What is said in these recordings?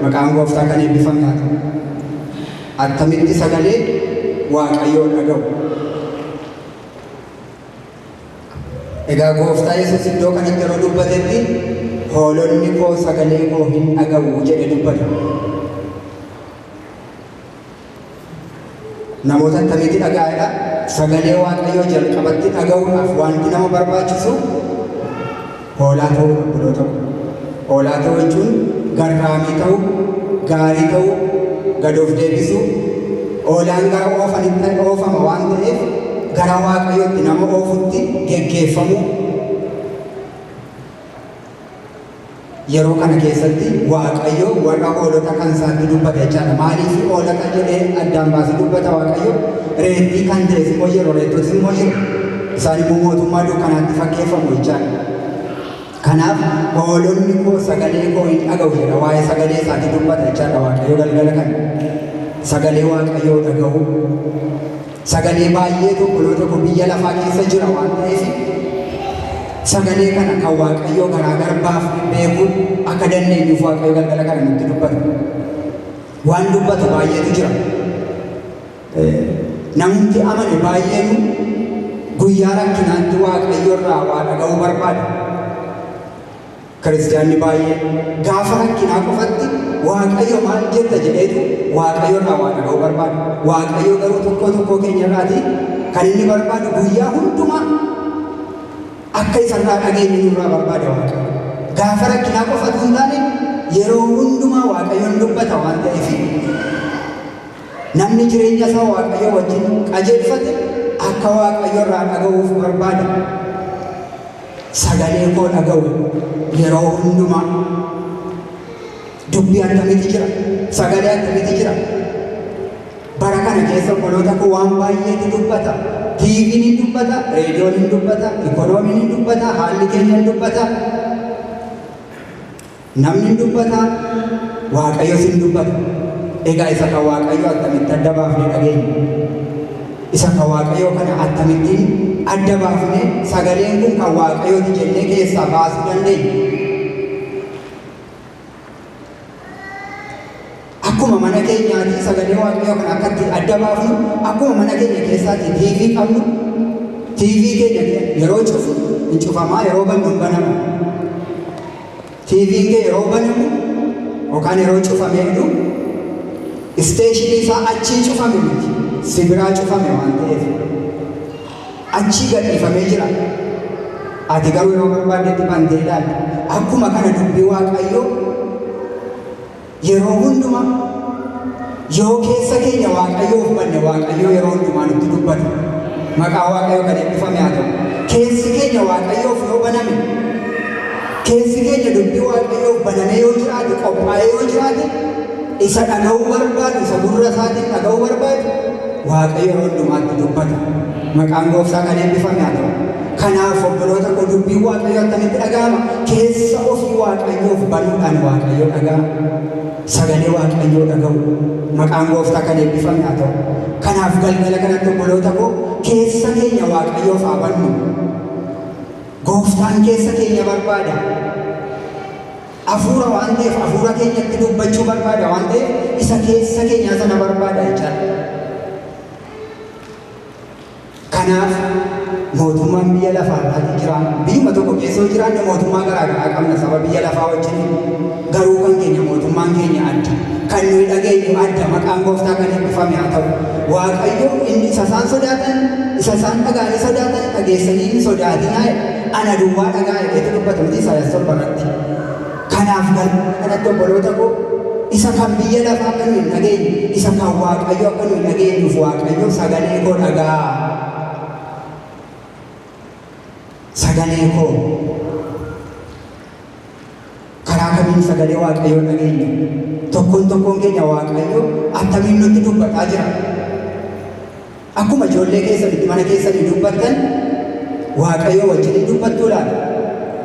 maqaan gooftaa kan eebbifame haa ta'u. Attamitti sagalee Waaqayyoo dhaga'u. Egaa gooftaa Yesuus iddoo kanatti yeroo dubbatetti hoolonni koo sagalee koo hin dhaga'u jedhe dubbata. Namoota attamitti dhaga'edha? Sagalee Waaqayyoo jalqabatti dhaga'uudhaaf wanti nama barbaachisu hoolaa ta'uu qabdoo ta'u. Hoolaa ta'uu jechuun garraamii ta'uu, gaarii ta'uu, gad of deebisuu. Hoolaan gara oofanitti oofama waan ta'eef gara Waaqayyootti nama oofutti geggeeffamu. Yeroo kana keessatti Waaqayyo warra hoolota kan isaatti dubbata jechaadha. Maaliif hoolota jedhee addaan baasee dubbata Waaqayyo? Reettii kan ta'es immoo yeroo reettotis immoo jiru. Isaan immoo mootummaa dukkanaatti fakkeeffamu jechaadha. Kanaaf hoolonni koo sagalee koo hin dhaga'u jedha. Waa'ee sagalee isaatti dubbata jechaadha Waaqayyo galgala kana. Sagalee Waaqayyoo dhaga'u. Sagalee baay'ee tokko biyya lafaa keessa jira waan ta'eef sagalee kana kan Waaqayyoo garaa garbaaf beekuu akka dandeenyuuf Waaqayyo galgala kana nutti dubbata. Waan dubbatu baay'eetu jira. Namni amane baay'eenu guyyaa rakkinaatti Waaqayyo irraa waa dhaga'uu barbaada. Kiristaanni baay'ee gaafa rakkinaa qofatti Waaqayyo maal jetta jedheetu Waaqayyo irraa waa dhaga'uu barbaada. Waaqayyo garuu tokko keenya irraati kan inni barbaadu guyyaa hundumaa akka isarraa dhageenyu nurraa barbaada Waaqayyo. Gaafa rakkinaa qofatu hin taane yeroo hundumaa Waaqayyoon dubbata waan ta'eef namni jireenya isaa Waaqayyo wajjin qajeelfate akka Waaqayyo irraa dhaga'uuf barbaada. Sagalee koo dhaga'u yeroo hundumaa dubbii akkamitti jira? Sagalee akkamitti jira? Bara kana keessa obboloota koo waan baay'eetu dubbata. TV'n hin dubbata, reediyoon hin dubbata, ikoonomiin hin dubbata, haalli keenya hin dubbata. Namni hin dubbata, Waaqayyos hin dubbata. Egaa isa kan Waaqayyo attamitti adda baafnee dhageenya? Isa kan Waaqayyo kana akkamittiin adda baafnee sagaleen kun kan Waaqayyooti jennee keessaa baasuu dandeenya? Akkuma mana keenyaatti sagalee Waaqayyoo kana akkatti adda baafnu, akkuma mana keenya keessaatti TV qabnu, TV keenya yeroo cufu hin cufamaa, yeroo bannu hin banamu. TV kee yeroo banamu yookaan yeroo cufamee jiru isteeshinii isaa achii cufame miti, sibiraa cufame waan ta'eef achii gadhiifamee jira. Ati garuu yeroo barbaaddetti bantee ilaalta. Akkuma kana dubbii Waaqayyoo yeroo hundumaa yoo keessa keenya Waaqayyoof banne Waaqayyoo yeroo hundumaa nutti dubbata. Maqaa Waaqayyoo kan eebbifame haa ta'u. Keessi keenya Waaqayyoof yoo baname, keessi keenya dubbii Waaqayyoof banamee yoo jiraate, qophaa'ee yoo jiraate, isa dhaga'uu barbaadu, isa gurra isaatiin dhaga'uu barbaadu Waaqayyo yeroo hundumaatti dubbata. Maqaan gooftaa kan eebbifame haa ta'u. Kanaaf obboloota koo dubbiin Waaqayyoo akkamitti dhaga'ama? Keessa ofii Waaqayyoof banuudhaan Waaqayyo dhaga'ama. Sagalee Waaqayyoo dhaga'u. Maqaan gooftaa kan eebbifame haa ta'u. Kanaaf galgala kanatti obboloota koo keessa keenya Waaqayyoof haa bannu. Gooftaan keessa keenya barbaada. Hafuura waan ta'eef hafuura keenyatti dubbachuu barbaada waan ta'eef isa keessa keenya sana barbaada jechaadha. Kanaaf mootummaan biyya lafaarraati jira. Biyyuma tokko keessa jiraanne mootummaa garaagaraa qabna saba biyya lafaa wajjin. Garuu kan keenya mootummaan keenya adda. Kan nuyi dhageenyu adda. Maqaan gooftaa kan eebbifame haa ta'u. Waaqayyo inni isa isaan sodaatan, isa isaan dhagaanii sodaatan dhageessanii hin sodaatinaa ana duwwaa dhagaa jedheetu dubbata miti Isaayaas 7 Kanaaf galgala kanatti obboloota koo isa kan biyya lafaa akka nuyi hin dhageenye, isa kan Waaqayyo akka nuyi hin dhageenyuuf Waaqayyo sagalee koo dhagaa. Sagalee koo karaa kamiin sagalee Waaqayyoo dhageenya? Tokkoon keenya Waaqayyo attamiin nutti dubbataa jira? Akkuma ijoollee keessanitti mana keessanii dubbattan Waaqayyoo wajjin hin dubbattuu laata?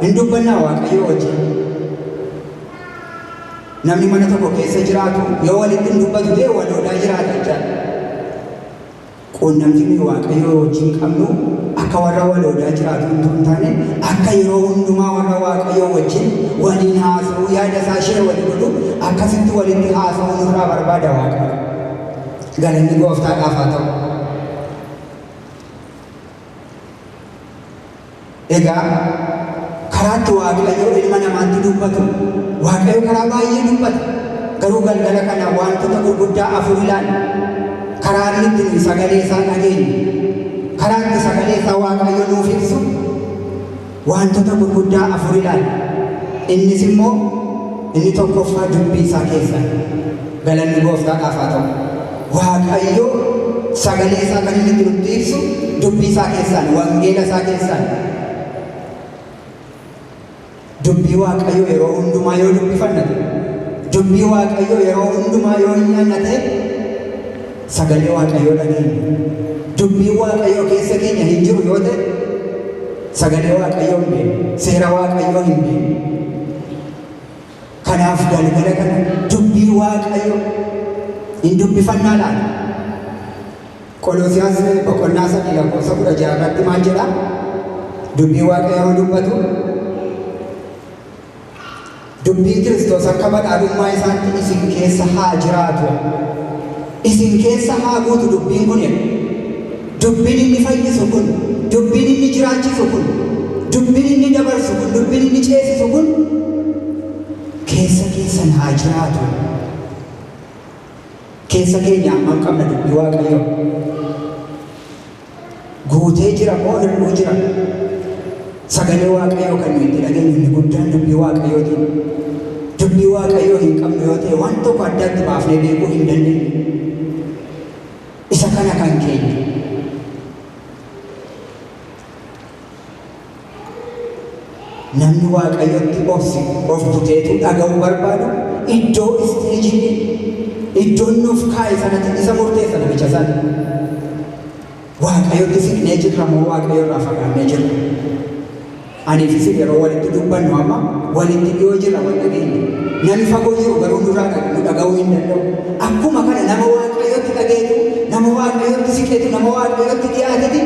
Hin dubbannaa Waaqayyoo wajjin? Namni mana tokko keessa jiraatu yoo walitti hin dubbatu ta'e waloodaa jiraata jechaadha. Quunnamtiin Waaqayyoo wajjin qabnu akka warra waloodaa jiraatu hin taane akka yeroo hundumaa warra Waaqayyoo wajjin waliin haasa'uu yaada isaa ishee walii godhu akka akkasitti walitti haasa'uu nurraa barbaada Waaqayyo. Galanni Gooftaadhaaf haa ta'u. Egaa karaatti Waaqayyo ilma namaatti dubbatu. Waaqayyo karaa baay'ee dubbata. Garuu galgala kana wantoota gurguddaa afur ilaalla. Karaa inni itti sagalee isaa dhageenyu, karaa itti sagalee isaa Waaqayyo nuuf ibsu wantoota gurguddaa afur ilaalla. Innis immoo inni tokkoffaa dubbii isaa keessa. Galanni Gooftaadhaaf haa ta'u. Waaqayyo sagalee isaa kan inni nutti ibsu dubbii isaa keessaan, wangeela isaa keessaan. Dubbii Waaqayyo yeroo hundumaa yoo dubbifanna, dubbii Waaqayyo yeroo hundumaa yoo nyaanna ta'e sagalee Waaqayyo dhageenya. Dubbii Waaqayyo keessa keenya hin jiru yoo ta'e sagalee Waaqayyo hin beeknu, seera Waaqayyo hin beeknu. Kanaaf galgala kana dubbii Waaqayyo hin dubbifannaa laata. Qoloosiyaas boqonnaa 3:16 maal jedha? Dubbii Waaqayyo yoo dubbatu dubbii Kiristoos akka badhaadhummaa isaatti isin keessa haa jiraatu. Isin keessa haa guutu dubbiin kun. Dubbiin inni fayyisu kun, dubbiin inni jiraachisu kun, dubbiin inni dabarsu kun, dubbiin inni ceesisu kun keessa keessan haa jiraatu. Keessa keenya hammam qabna dubbii Waaqayyo? Guutee jira moo hir'uu jira? Sagalee Waaqayyo kan nuyi itti dhageenyu inni guddaan dubbii Waaqayyootiin. Dubbii Waaqayyo hin qabnu yoo ta'e waan tokko addatti baafnee beekuu hin dandeenyu. Isa kana kan keenya. Namni Waaqayyotti of buteetu dhaga'uu barbaadu iddoo isteejii iddoon nuuf kaa'e sanatti isa murteessa namicha sana. Waaqayyotti siqnee jirra moo Waaqayyo irraa fagaannee jirra? Aniif isin yeroo walitti dubbannu amma walitti dhiyoo jirra wal dhageenya. Namni fagoo jiru garuu nurraa dhaga'uu hin danda'u. Akkuma kana nama Waaqayyotti dhageetu, nama Waaqayyotti siqeetu, nama Waaqayyotti dhiyaateeti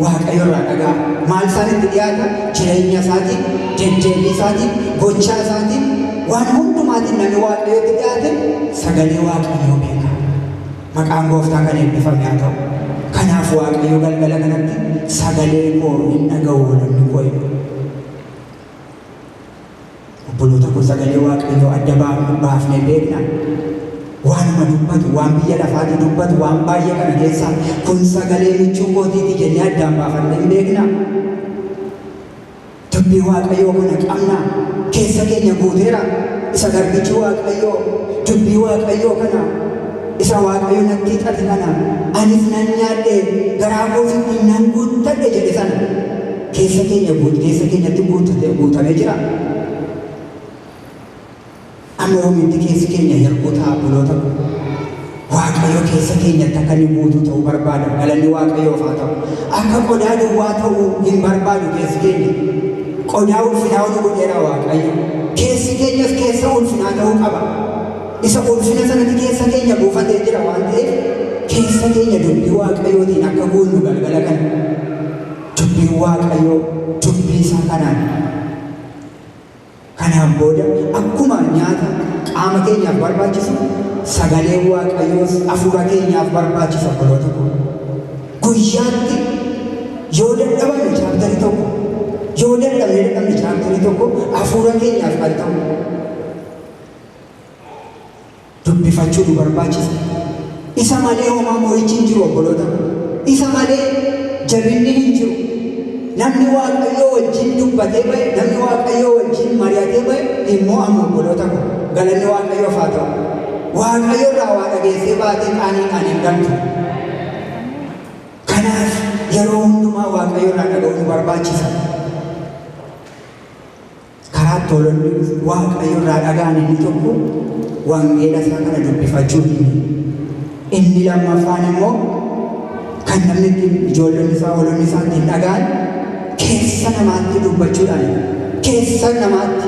Waaqayyo irraa dhaga'a. Maal isaanitti dhiyaata? Jireenya isaatiin, deddeebii isaatiin, gochaa isaatiin, waan hundumaatiin namni Waaqayyotti dhiyaate sagalee Waaqayyoo beeka. Maqaan Gooftaa kan eebbifame haa ta'u. Kanaaf Waaqayyo galgala kanatti sagalee koo hin dhaga'u namni koo jedhu. Obboloota koo sagalee Waaqayyoo adda baafnee beekna. Waanuma dubbatu, waan biyya lafaatti dubbatu, waan baay'ee kana keessaa kun sagalee michuu kootiiti jennee addaan baafannee hin beekna. Dubbii Waaqayyoo kana qabna. Keessa keenya guuteera. Isa garbichi Waaqayyoo, dubbii Waaqayyoo kana, isa Waaqayyo natti xate kana, anis nan nyaadhe garaa kootitti nan guuttadhe jedhe sana keessa keenyatti guutamee jira. Amma yoomitti keessi keenya hir'uu ta'a obboloota. Waaqayyo keessa keenyatti akka inni guutu ta'uu barbaada. Galanni Waaqayyoof haa ta'u. Akka qodaa duwwaa ta'uu hin barbaadu keessi keenya. Qodaa ulfinaa ol godheera Waaqayyo. Keessi keenyas keessa ulfinaa ta'uu qaba. Isa ulfina sanatti keessa keenya buufatee jira waan ta'eef keessa keenya dubbii Waaqayyootiin akka guunnu galgala kana. Dubbii Waaqayyoo dubbii isaa kanaan. Kanaan booda akkuma nyaata qaama keenyaaf barbaachisu sagalee Waaqayyoos hafuura keenyaaf barbaachisa obboloota koo. Guyyaatti yoo dadhabame chaaptarii tokko, yoo dadhabne chaaptarii tokko hafuura keenyaaf kan ta'u dubbifachuu nu barbaachisa. Isa malee homaa moo'ichi hin jiru obboloota. Isa malee jabinni hin jiru. Namni Waaqayyoo wajjin dubbatee ba'e, namni Waaqayyoo wajjin mari'atee ba'e immoo amma obboloota koo. Galanni Waaqayyoof haa ta'u. Waaqayyo irraa waa dhageessee baatee qaaniidhaan hin galtu. Kanaaf yeroo hundumaa Waaqayyo irraa dhaga'uu nu barbaachisa. Karaa tolonni Waaqayyo irraa dhaga'an inni tokko wangeela isaa kana dubbifachuuti. Inni lammaffaan immoo kan namni ijoollonni isaa hoolonni isaa ittiin dhaga'an keessa namaatti dubbachuudhaan keessa namaatti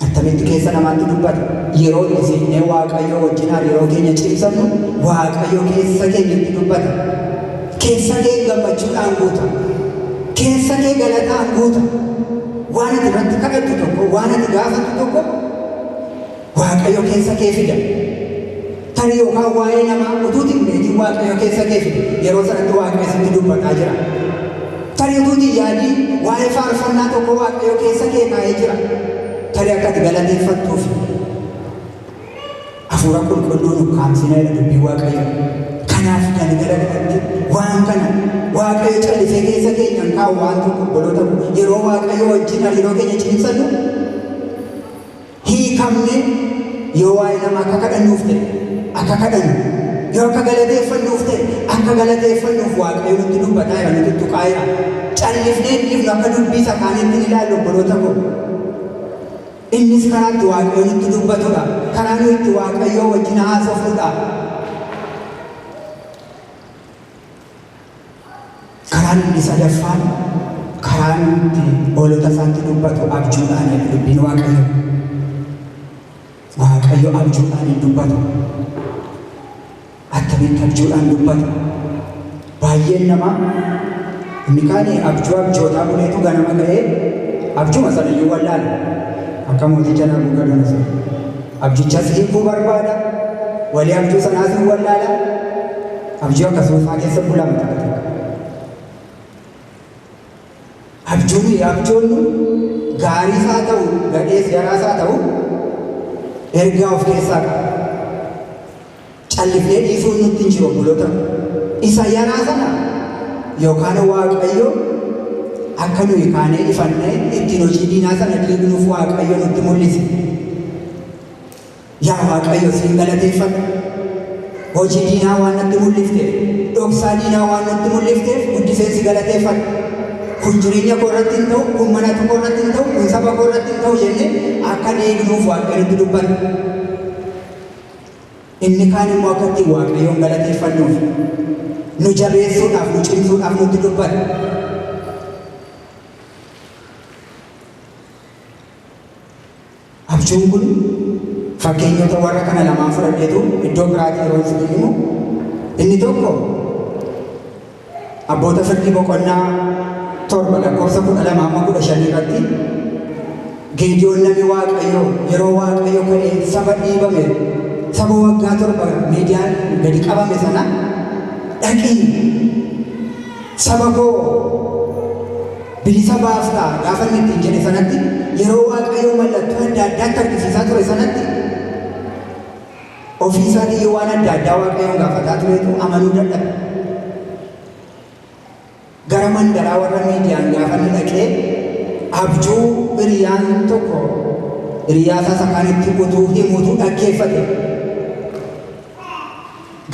attamitti keessa namaatti dubbata. Yeroo isinnee Waaqayyo wajjin yeroo keenya cimsannu Waaqayyo keessa keenyatti dubbata. Keessa kee gammachuudhaan guuta. Keessa kee galataan guuta. waan ati irratti kadhattu tokko, waan ati gaafattu tokko Waaqayyo keessa kee fida. Tarii yookaan waa'ee namaa utuuti hin beekin Waaqayyo keessa kee fida. Yeroo sanatti Waaqayyo sitti dubbataa jira. Tarii utuuti yaadii waa'ee faarfannaa tokko Waaqayyo keessa kee kaa'ee jira. Tarii akka ati galateeffattuuf hafuura qulqulluu nukkaamsina jedha dubbii Waaqayyo. Kanaaf galgala kanatti waan kana Waaqayyo callisee keessa keenyaan kaa'u waan tokko obboloota yeroo Waaqayyo wajjin hariiroo keenya cimsannu hiikamne yoo waa'ee namaa akka kadhannuuf ta'e akka kadhannu yoo akka galateeffannuuf ta'e akka galateeffannuuf Waaqayyo nutti dubbataa jira nutti tuqaa jira. Callifnee dhiifnu akka dubbii isa kaaniitti ni ilaallu obboloota koo. Innis karaa itti Waaqayyo nutti dubbatudha. Karaa nuyi itti Waaqayyo wajjin haasofnudha. Karaan inni sadaffaan karaa nuti hoolota isaatti dubbatu abjuudhaan dubbiin Waaqayyo. Waaqayyo abjuudhaan dubbatu. Attamitti abjuudhaan dubbatu. Baay'een namaa inni kaan abjootaa buleetu ganama ga'ee abjuma sana iyyuu wallaala. Akka mooticha Naabukadonosor. Abjichas hiikuu barbaada. Walii abjuu sanaas hin wallaala. Abjuu akkasuma keessa bulama takka takka. Abjoonni gaariis haa ta'u, gadhees yaraas haa ta'u, ergaa of keessaa qaba. Callifnee dhiisuun nutti hin jiru obboloota. Isa yaraa sana yookaan Waaqayyo akka nuyi kaanee ifannee ittiin hojii diinaa sana diignuuf Waaqayyo nutti mul'ise. Yaa Waaqayyo siin galateeffadha. Hojii diinaa waan natti mul'ifteef, dhoksaa diinaa waan natti mul'ifteef guddiseen si galateeffadha. Kun jireenya koo irratti hin ta'u, kun mana koo irratti hin ta'u, kun saba koo irratti hin ta'u jennee akka diignuuf Waaqayyo nutti dubbata. Inni kaan immoo akka ittiin Waaqayyoon galateeffannuuf, nu jabeessuudhaaf, nu cimsuudhaaf nutti dubbata. Abjuun kun fakkeenyota warra kana lamaan fudhadheetu iddoo biraatii yeroo isin himu. Inni tokko Abboota Firdii boqonnaa 7:12-15 irratti Geediyoon namni Waaqayyo yeroo Waaqayyo ka'ee saba dhiibame saba waggaa 7 miidiyaan gadi qabame sana dhaqii saba koo bilisa baaftaa gaafa inni ittiin jedhe sanatti yeroo Waaqayyo mallattoo adda addaatti argisiisaa ture sanatti ofii isaatii waan adda addaa Waaqayyoon gaafataa turetu amanuu dadhabe. Gara mandaraa warra miidiyaan gaafa inni dhaqee abjuu hiriyaan tokko hiriyaasaa isa kaanitti utuu himuutu dhaggeeffate.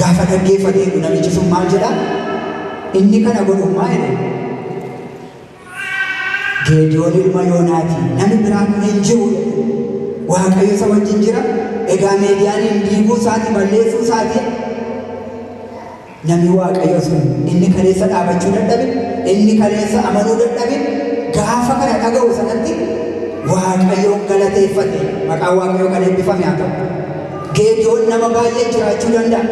Gaafa dhaggeeffate namichi sun maal jedha? Inni kana godhummaa jedhe Geediyoon ilma Yoonaati. Namni biraan hin jiru. Waaqayyo isa wajjin jira. Egaa miidiyaan diiguu isaati balleessuu isaati. Namni Waaqayyo sun inni kaleessa dhaabachuu dadhabe, inni kaleessa amanuu dadhabe, gaafa kana dhaga'u sanatti Waaqayyoon galateeffate. Maqaan Waaqayyoo kan eebbifame haa ta'u. Geediyoon nama baay'ee jiraachuu danda'a.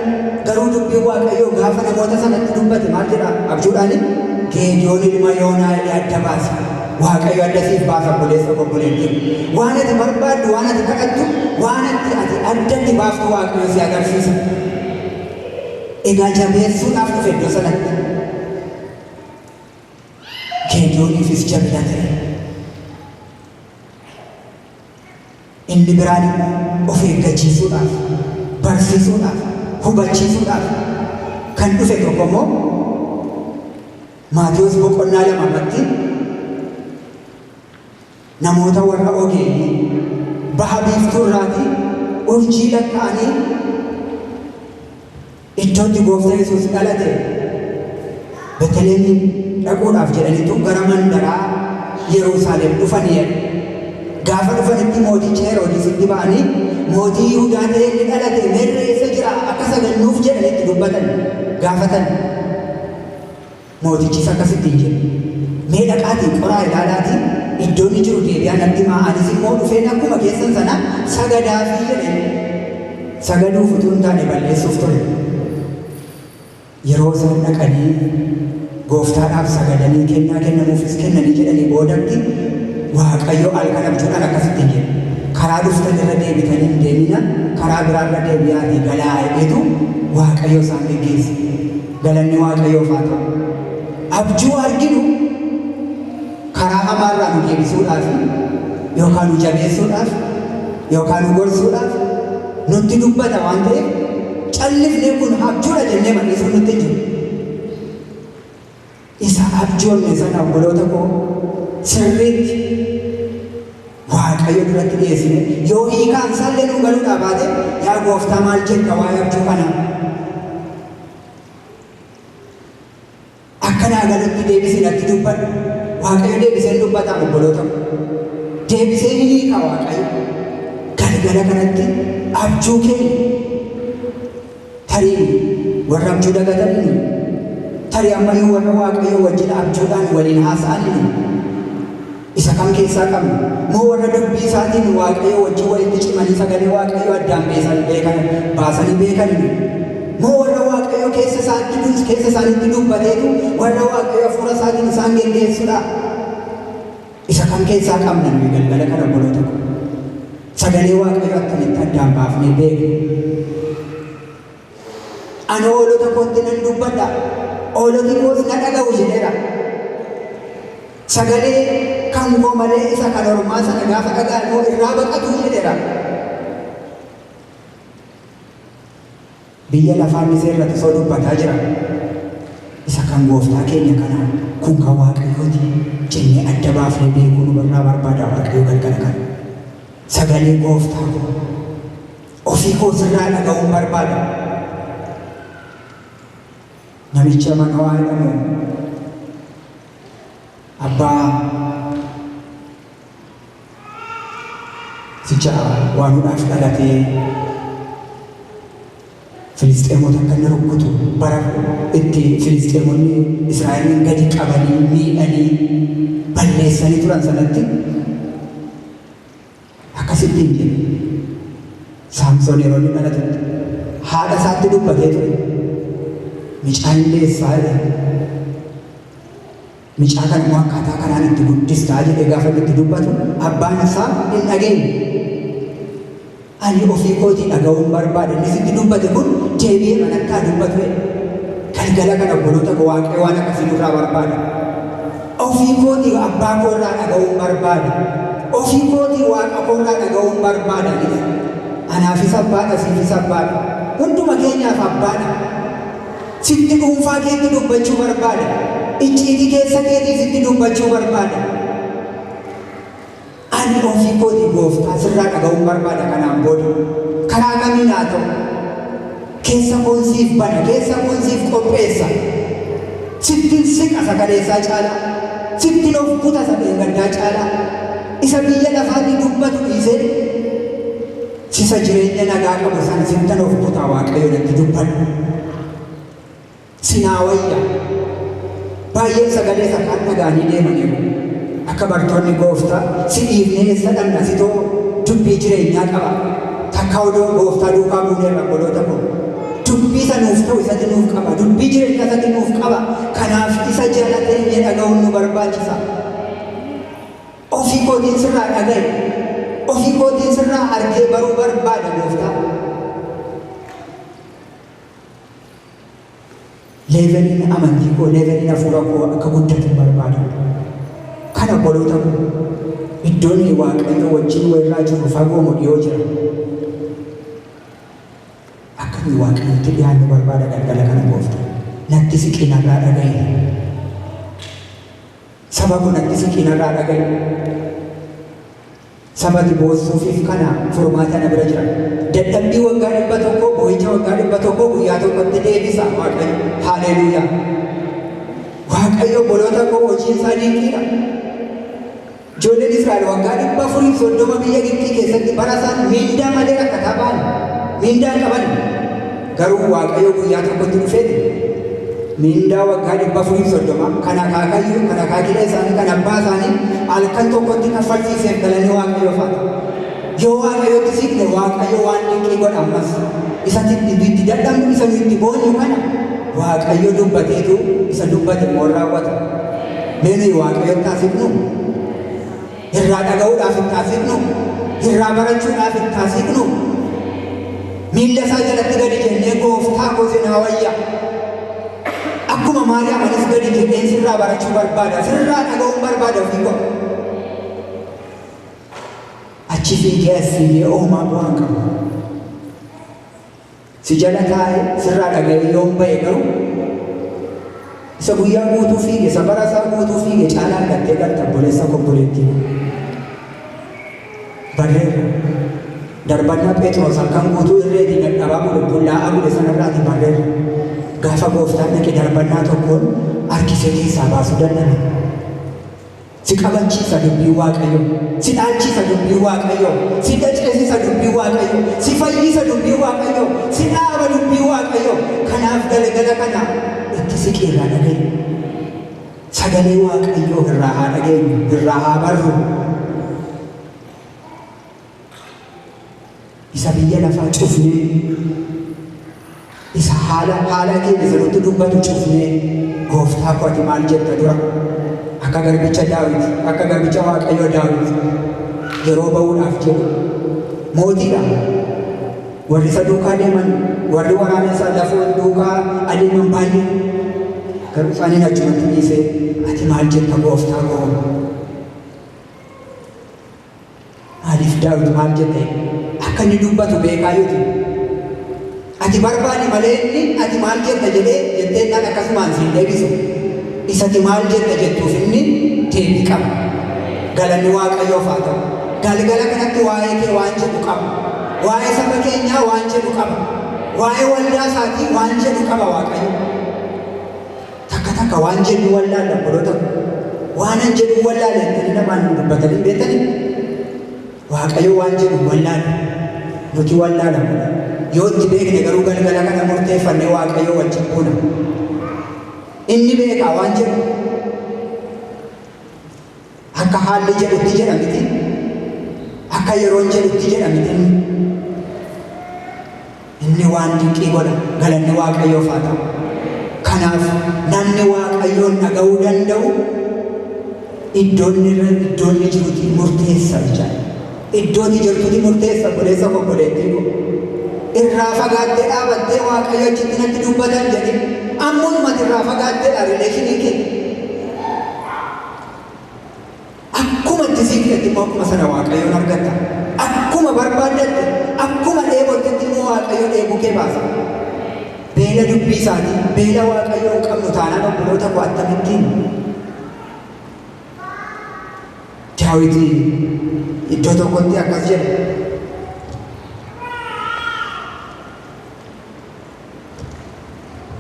Garuu dubbiin Waaqayyoo gaafa namoota sanatti dubbate maal jedha? Abjuudhaan Geediyoon ilma Yoonaa adda baase. Waaqayyo adda siif baasa obboleessa obboleettii. Waan ati barbaaddu, waan ati kadhattu, waan ati addatti baaftu Waaqayyo si agarsiisa. Egaa jabeessuudhaaf dhufe iddoo sanatti. Geediyooniifis jabina ta'e. Inni biraan of eeggachiisuudhaaf, barsiisuudhaaf, hubachiisuudhaaf kan dhufe tokko immoo Maatiyos boqonnaa 2 namoota warra ogeeyyii baha biiftuu irraatii urjii lakkaa'anii iddootti Gooftaan Yesuus dhalate Beetlehem dhaquudhaaf jedhaniitu gara mandaraa Yerusaalem dhufanii gaafa dhufanitti mooticha Heroodisitti ba'anii mootii Yihudaa ta'ee inni dhalate meerre eessa jira akka sagannuuf jedhanitti dubbatan gaafatan. Mootichis akkasitti hin jedhu. Mee dhaqaatii qoraa ilaalaatii iddoon jiru deebi'aa natti himaa anis immoo dhufeen akkuma keessan sana sagadaafii jedheen sagaduuf utuu hin taane balleessuuf ture. Yeroo isaan dhaqanii Gooftaadhaaf sagadanii kennaa kennamuufis kennanii jedhanii boodatti waaqayyo halkan abjuudhaan akkasitti jedhe karaa dhuftan irra deebitanii hin deemina karaa biraa irra deebi'aatii galaa jedhetu waaqayyo isaan geggeesse. Galanni waaqayyoof haa ta'u. Abjuu arginu karaa hamaarraa nu deebisuudhaaf yookaan nu jabeessuudhaaf yookaan nu gorsuudhaaf nutti dubbata waan ta'eef callifnee kun abjuudha jennee mallisuun nutti jiru. Isa abjoonne sana obboloota koo sirriitti waaqayyo duratti dhiyeessine yoo hiikaan isaallee nu galuudhaa baate yaa gooftaa maal jetta waa'ee abjuu kanaa akkanaa galutti deebisee natti dubbadhu. Waaqayyo deebisee dubbataa obboloota koo deebisee ni hiika waaqayyo galgala kanatti abjuu keenya tarii warra abjuu dagatanii tarii ammayyuu warra waaqayyo wajjin abjuudhaan waliin haasa'anii isa kam keessaa qabna moo warra dubbii isaatiin waaqayyo wajjin walitti cimanii sagalee waaqayyo addaan baasanii beekanii moo warra waaqayyo keessa isaaniitti dubbateetu warra waaqayyo hafuura isaatiin isaan geggeessudha. Isa kam keessaa qabna nuyi galgala kana obboloota koo sagalee waaqayyo akkamitti addaan baafnee beekna. Ani hoolota kootti nan dubbadha hooloti koos na dhaga'u jedheera. Sagalee kan koo malee isa kan ormaa sana gaafa dhaga'an irraa baqatu jedheera. Biyya lafaan isee irratti soo dubbataa jira. Isa kan gooftaa keenya kana kun kan waaqayyooti jennee adda baafnee beekuu nu barbaada waaqayyo galgala kana. Sagalee gooftaa koo ofii koo sirraa dhaga'uun barbaada. Namicha mana waa jedhamu abbaa sicha waanuudhaaf dhalatee Filisxeemota akka inni rukkutu bara itti Filisxeemonni Israa'elin gadi qabanii miidhanii balleessanii turan sanatti akkasitti hin jedhe. Saamsoon yeroo inni dhalatutti haadha isaatti dubbatee ture. Micaan deessaa jedhe. Micaa kan immoo akkaataa kanaan itti guddistaa jedhee gaafa itti dubbatu abbaan isaa hin dhageenye. Ani ofii kootii dhaga'uun barbaada. Inni sitti dubbate kun deebi'ee manattaa dubbatu galgala kana obboloota koo waaqayyo waan akkasii nurraa barbaada. Ofii kootii abbaa koorraa dhaga'uun barbaada. Ofii kootii waaqa koorraa dhaga'uun barbaada. Anaafis abbaadha, siifis abbaadha. Hunduma keenyaaf abbaadha. Sitti dhuunfaa keetti dubbachuu barbaada. Icciitii keessa keetii sitti dubbachuu barbaada. Ani ofii kootii gooftaa sirraa dhaga'uun barbaada. Kanaan booda karaa kamiin haa ta'u keessa koonsiif bana, keessa koonsiif qopheessa. Sittiin siqa sagaleessaa caalaa, sittiin of kuta sageengaddaa caalaa. Isa biyya lafaatti dubbatu dhiisee sisa jireenya nagaa qabu sana sittan of kutaa waaqayyo natti dubbadhu. Sinaa wayya baay'een sagalee sakaan dhagaanii deemaniiru. Akka bartoonni gooftaa si dhiifnee eessa dhanna sitoo dubbii jireenyaa qaba. Takka odoo gooftaa duukaa buuneerra obboloota koo. Dubbii isa nuuf ta'u isatti nuuf qaba. Dubbii jireenya isatti nuuf qaba. Kanaaf isa jaalatee dhaga'uun nu barbaachisa. Ofii kootiin sirraa dhaga'e. Ofii kootiin sirraa argee baruu barbaada gooftaa. Leeveliin amantii koo, leeveliin hafuura koo akka guddatu barbaada. Kana obboloota koo iddoon waaqayyo wajjin walirraa jiru fagoo moo dhiyoo jira? Akkamii waaqayyotti dhiyaannu barbaada galgala kana gooftaa. Natti siqinarraa dhaga'i. Saba kun natti siqinarraa dhaga'i. Sabati boossuufiif kana furmaata na bira jira. Dadhabbii waggaa 100, boo'icha waggaa 100 guyyaa tokkotti deebisa waaqayyo. Haleluuyaa. Waaqayyo obboloota koo hojiin isaa dinqiidha. Ijoolleen Israa'el waggaa 430 biyya Gibxii keessatti bara isaan miindaa malee rakkataa ba'an. Miindaa qaban. Garuu waaqayyo guyyaa tokkotti dhufeeti. Miindaa waggaa 430 kan akaakayyuu, kan akaakila isaanii, kan abbaa isaanii halkan tokkotti kaffalchiiseef galanii waaqayyo faata. Yoo waaqayyotti siqne waaqayyo waan dinqii godha ammas. Isatti itti dadhabnu isa nu itti boonyu kana waaqayyo dubbateetu isa dubbate immoo raawwata. Mee nuyi waaqayyotti haasifnu irraa dhaga'uudhaaf hin taasifnu, irraa barachuudhaaf hin taasifnu. Miilla isaa jalatti gadi jennee gooftaa koo sinaa wayya. Akkuma Maariyaamanis gadi jenneen sirraa barachuu barbaada, sirraa dhaga'uun barbaada ofii koo. Achi fiigee as fiigee oomaa bu'aan qabu. Si jala taa'ee sirraa dhaga'ee yoon ba'e garuu isa guyyaa guutuu fiige, isa bara isaa guutuu fiige caalaa argattee galta obboleessa obboleettii. Barreera darbannaa Phexros halkan guutuu irreetii dadhabaa godhe bullaa'aa godhe sanarraati barreera. Gaafa gooftaan dhaqe darbannaa tokkoon harkisee keessaa baasuu danda'e. Si qabachiisa dubbii Waaqayyo, si dhaalchisa dubbii Waaqayyo, si dhaceesisa dubbii Waaqayyo, si fayyisa dubbii Waaqayyo, si dhaaba dubbii Waaqayyo. Kanaaf galgala kana itti siqeerraa dhageenyu. Sagalee Waaqayyoo irraa haa dhageenyu, irraa haa barru. Isa biyya lafaa cufnee, isa haala keenya sanutti dubbatu cufnee, gooftaa koo ati maal jetta dura? Akka garbicha Daawit, akka garbicha Waaqayyoo Daawit yeroo ba'uudhaaf jedhu mootiidha. Warri isa duukaa deeman, warri waraana isaa lafoo duukaa adeeman baay'ee. Garuu isaaniin achumatti dhiisee ati maal jetta gooftaa koo? Maaliif Daawit maal jette? Akka inni dubbatu beekaayyuuti. Ati barbaadi malee inni ati maal jetta jedhee jetteennaan akkasumaan siin deebisu. Isati maal jetta jettuuf inni deebii qaba. Galanni Waaqayyoof haa ta'u. Galgala kanatti waa'ee kee waan jedhu qaba. Waa'ee saba keenyaa waan jedhu qaba. Waa'ee waldaa isaatii waan jedhu qaba Waaqayyo. Takka waan jedhu wallaala obboloota. Waan an jedhu wallaala jettanii namaan dubbatanii beektanii. Waaqayyo waan jedhu wallaala. Nuti wallaala. Yoo itti beekne garuu galgala kana murteeffannee Waaqayyo wajjin buuna. Inni beekaa waan jedhu akka haalli jedhutti jedha miti, akka yeroon jedhutti jedha miti. Inni waan dinqii godha. Galanni Waaqayyoof haa ta'u. Kanaaf namni Waaqayyoon dhaga'uu danda'u iddoonni jirutti murteessa jechaadha. Iddootti jirtutti murteessa obboleessa obboleettii koo. Irraa fagaattee dhaabattee Waaqayyo achitti natti dubbatan jedhi. Ammunumatti irraa fagaatteedha rileeshinii kee. Akkuma itti siqetti immoo akkuma sana Waaqayyoon argatta. Akkuma barbaaddatte, akkuma dheebottetti immoo Waaqayyo dheebuu kee baasa. Beela dubbii isaatii, beela Waaqayyoo qabnu taanaan obboloota koo akkamittiin. Daawit iddoo tokkotti akkas jedha.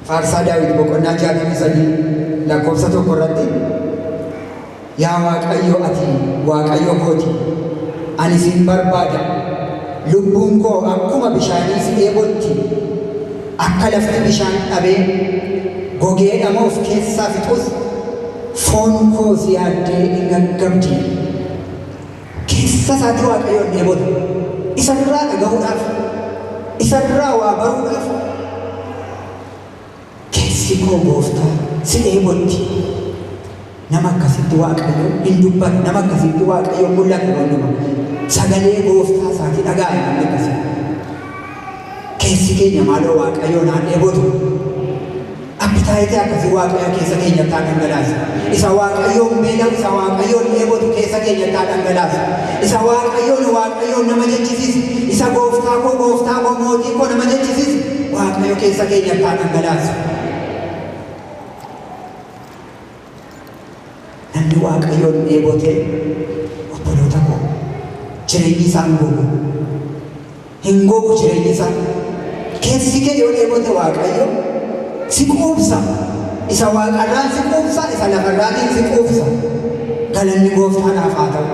Faarsaa Daawit boqonnaa 63 lakkoofsa 1 irratti yaa Waaqayyo ati Waaqayyo kooti, ani sin barbaada. Lubbuun koo akkuma bishaanii si dheebotti, akka lafti bishaan dhabee gogee dhamoof keessaa fixus foon koo si yaaddee hin gaggabdi. Keessa isaatii Waaqayyoon dheebota. Isarraa dhaga'uudhaaf, isarraa waa baruudhaaf. Si koo gooftaa si dheebotti. Nama akkasitti Waaqayyo hin dubbatu, nama akkasitti Waaqayyo mul'atu wantuma. Sagalee gooftaa isaatii dhaga'e namni akkasii. Keessi keenya maaloo Waaqayyoon haa dheebotu. Abitaayitii akkasii Waaqayyo keessa keenyatti haa dhangalaasa. Isa Waaqayyoon beela'u, isa Waaqayyoon dheebotu keessa keenyatti haa dhangalaasa. Isa Waaqayyoon nama jechisiisu, isa gooftaa koo mootii koo nama jechisiisu Waaqayyo keessa keenyatti haa dhangalaasa. Namni Waaqayyoon dheebotee obboloota koo jireenyi isaa hin gogu jireenyi isaa. Keessi kee yoo dheebote Waaqayyo si quubsa. Isa waaqarraan si quubsa, isa lafarraatiin si quubsa. Galanni gooftaadhaaf haa ta'u.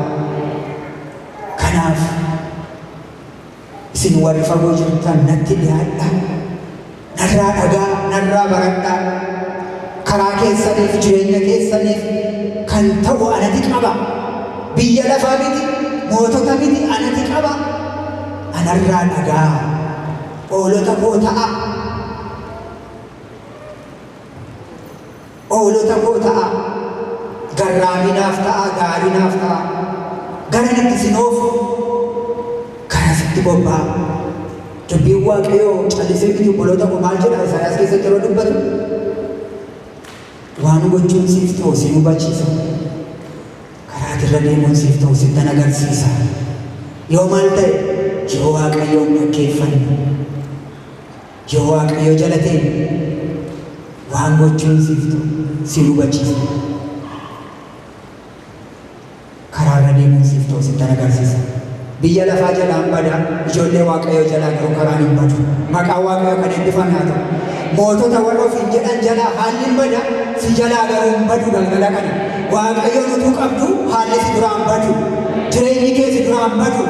Kanaaf isin warri fagoo jirtan natti dhiyaadhaa. Narraa dhagaa, narraa baradhaa. Karaa keessaniif, jireenya keessaniif kan ta'u anatti qaba. Biyya lafaa miti, mootota miti, anatti qaba. Anarraa dhagaa. Oolota koo ta'a. Oolota koo ta'a. Garraamiinaaf ta'a, gaariinaaf ta'a. gara itti sinoof karaa sitti bobbaa dubbiin waaqayyoo callisee bituu boloota koo maal jedha Isaayaas keessatti yeroo dubbatu waan gochuun siif ta'u si hubachiisa karaa irra deemuun siif ta'u sittan agarsiisa yoo maal ta'e yoo waaqayyoon dhaggeeffannu yoo waaqayyoo jala ta'e waan gochuun siif ta'u si hubachiisa karaa irra deemuun siif ta'u sittan agarsiisa biyya lafaa jalaan bada ijoollee waaqayyoo jalaa garuu karaan hin badu maqaan waaqayyoo kan eebbifame haa ta'u mootota warra ofiin jedhan jalaa haalli hin bada si jalaa garuu hin badu galgala kana waaqayyoon utuu qabdu haalli si duraan badu jireenyi kee si duraan badu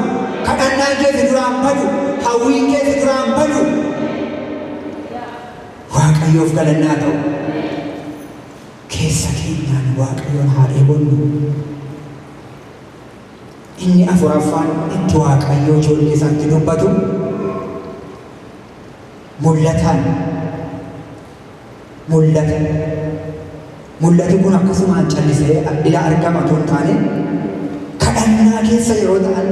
kadhannaan kee si duraan badu hawwiin kee si duraan badu waaqayyoof galannaa ta'u keessa keenyaan waaqayyoon haa eebonnu inni afuraffaan itti waaqayyoo ijoollee isaatti dubbatu mul'ati kun akkasumaan callisee ila argamatu hin taane kadhannaa keessa yeroo ta'an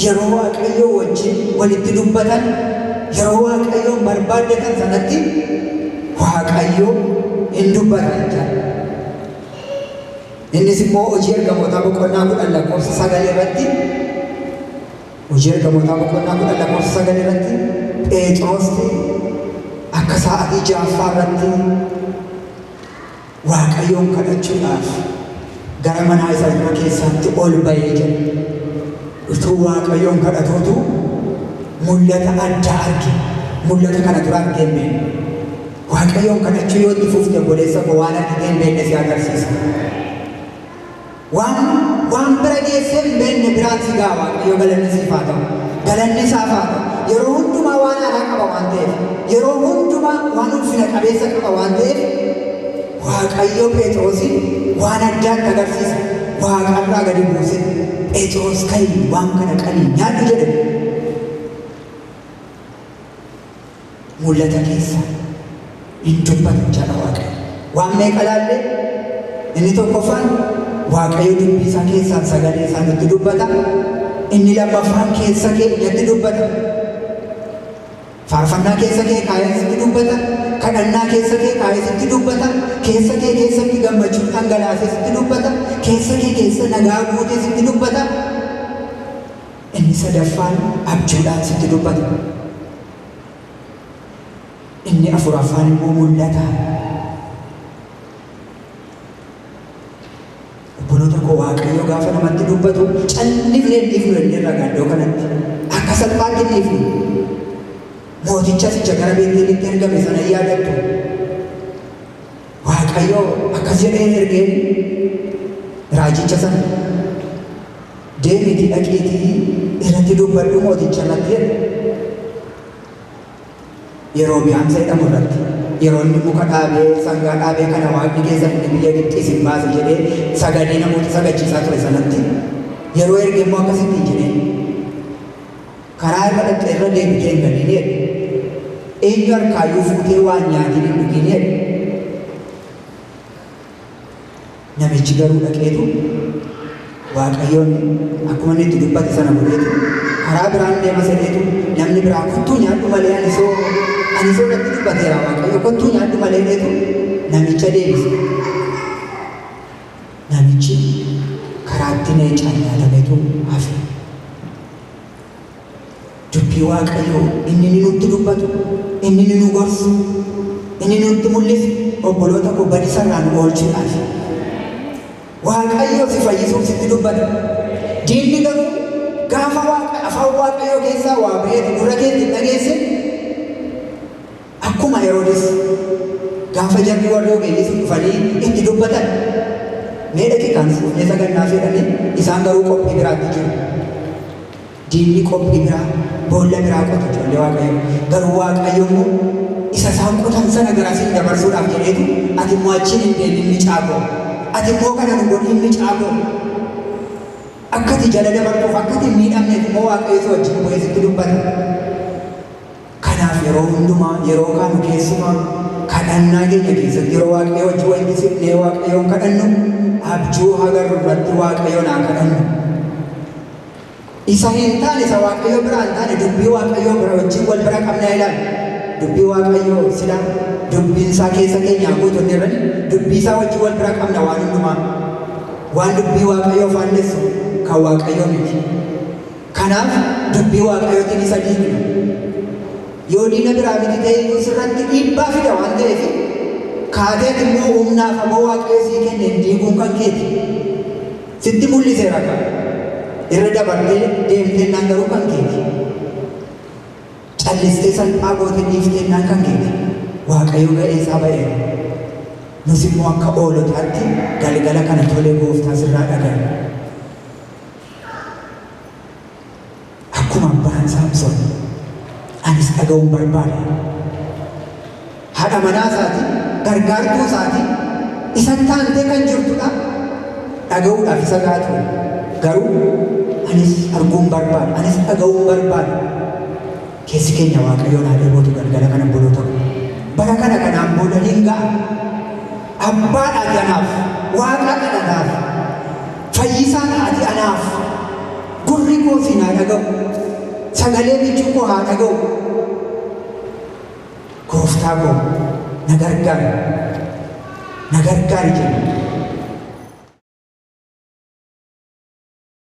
yeroo waaqayyoo wajjin walitti dubbatan yeroo waaqayyoon barbaaddatan sanatti waaqayyoo hin dubbatan jechuudha. Innis immoo hojii ergamootaa boqonnaa 10 lakkoofsa 9 irratti hojii ergamootaa boqonnaa 10 lakkoofsa 9 irratti Phexros akka sa'aatii 6 irratti waaqayyoon kadhachuudhaaf gara mana isaa keessaatti ol ba'ee jira. Utuu waaqayyoon kadhatuutu mul'ata addaa arge. Mul'ata kana dura argee hin beekne. Waaqayyoon kadhachuu yoo itti fufte obboleessa koo waan argitee hin beekne si agarsiisa. Waan bira geessee hin beekne biraan si ga'a waaqayyoo galanni siif haa ta'u. Galanni isaaf haa ta'u. Yeroo hundumaa waan haaraa qaba waan ta'eef yeroo hundumaa waan ulfina qabeessa qaba waan ta'eef waaqayyoo Phexrosin waan addaatti agarsiisa. Waaqarraa gadi buuse Phexros ka'ii waan kana qalii nyaadhu jedhe. Mul'ata keessa hin dubbatan jedha waaqayyo. Waan meeqa laallee inni tokkoffaan waaqayyo dubbii isaa keessaan sagalee isaa nutti dubbata. Inni lammaffaan keessa keenyatti dubbata. Faarfannaa keessa kee kaayee sitti dubbata. Kadhannaa keessa kee kaayee sitti dubbata. Keessa kee keessatti gammachuu dhangalaasee sitti dubbata. Keessa kee keessa nagaa guutee sitti dubbata. Inni sadaffaan abjuudhaan sitti dubbata. Inni afuraffaan immoo mul'ata. Obboloota koo waaqayyo gaafa namatti dubbatu callifnee dhiifnu irra gaddoo kanatti akka salphaatti dhiifnu. Mooticha sicha gara Beetelitti ergame sana yaadattu. Waaqayyo akkas jedhee ergeen raajicha sana deemiti dhaqiitii irratti dubbadhu mooticha irratti jedhe. Yeroo Bi'aamsa jedhamu irratti yeroo inni muka dhaabee sangaa dhaabee kana waaqni keessatti biyya Gibxii sin baase jedhee sagadee namoota sagachiisaa ture sanatti yeroo erge immoo akkasitti jedhee karaa irra dhaqxee irra deebitee hin galiin jedhe. Eenyu harkaayyuu fuutee waan nyaatiin hin dhugin jedhe. Namichi garuu dhaqeetu waaqayyoon akkuma inni itti dubbate sana godheetu karaa biraan deema sedheetu namni biraa kottuu nyaadhu malee ani soo natti dubbateera waaqayyo kottuu nyaadhu malee dheetu namicha deebise. Namichi karaatti neecaan nyaatameetu hafe. Dubbii waaqayyoo inni nutti dubbatu, inni nu gorsu, inni nutti mul'isu obboloota koo badisarraa nu oolchuudhaaf. Waaqayyoo si fayyisuuf sitti dubbata. Diinni garuu gaafa afaan waaqayyoo keessaa waa ba'eetu gurra keetti dhageesse akkuma Heroodis gaafa jarri warri ogeeyyiin dhufanii itti dubbatan mee daqiiqaan fuudhee sagannaa fedhanii isaan garuu qophii biraatti jiru. Diinni qophii biraa boolla biraa qotu ijoollee waaqayyoo garuu waaqayyo immoo isa isaan qotan sana garasiin dabarsuudhaaf jedheetu ati immoo achiin hin deemin inni caakoo ati immoo kana nu godhin inni caakoo akkati jala dabartuuf akkati miidhamneef immoo waaqayyo isa wajjin bu'ee sitti dubbata. Kanaaf yeroo hundumaa yeroo kaanu keessumaa kadhannaa keenya keessatti yeroo waaqayyo wajjin wayittisifnee waaqayyoon kadhannu abjuu hagarru irratti waaqayyoon haa kadhannu. isa hin taane isa waaqayyo bira hin taane dubbii waaqayyo bira wajjin wal bira qabna ilaali. Dubbii waaqayyo sila dubbiin isaa keessa keenya guutuu hin irrani dubbii isaa wajjin wal bira qabna waan hundumaa waan dubbii waaqayyo faalleessu kan waaqayyo miti. Kanaaf dubbii waaqayyootiin isa diigna. Yoo diina biraa miti ta'e iyyuu sirratti dhiibbaa fida waan ta'eef kaateet immoo humnaaf ammoo waaqayyo sii kenne diiguun kan keeti. Sitti mul'iseera kan irra dabartee deemtee naan garuu kan keeti. Callistee salphaa gootee dhiiftee naan kan keeti. Waaqayyo ga'ee isaa ba'eera. Nus immoo akka oolotaatti galgala kana tolee gooftaa sirraa dhaga'e. Akkuma abbaan Saamsoon anis dhaga'uun barbaada. Haadha manaa isaati gargaartuu isaati isa taantee kan jirtudha. Dhaga'uudhaaf isa gaatu garuu anis arguun barbaada anis dhaga'uun barbaada. Keessi keenya waaqayyoon haa dheebotu galgala kana buluu ta'u. Bara kana kanaan booda hin ga'a. Abbaadhaati anaaf waaqa kadhataaf fayyisaa ati anaaf gurri koo siin haa dhaga'u sagalee michuu koo haa dhaga'u. Gooftaa koo na gargaari jedhu.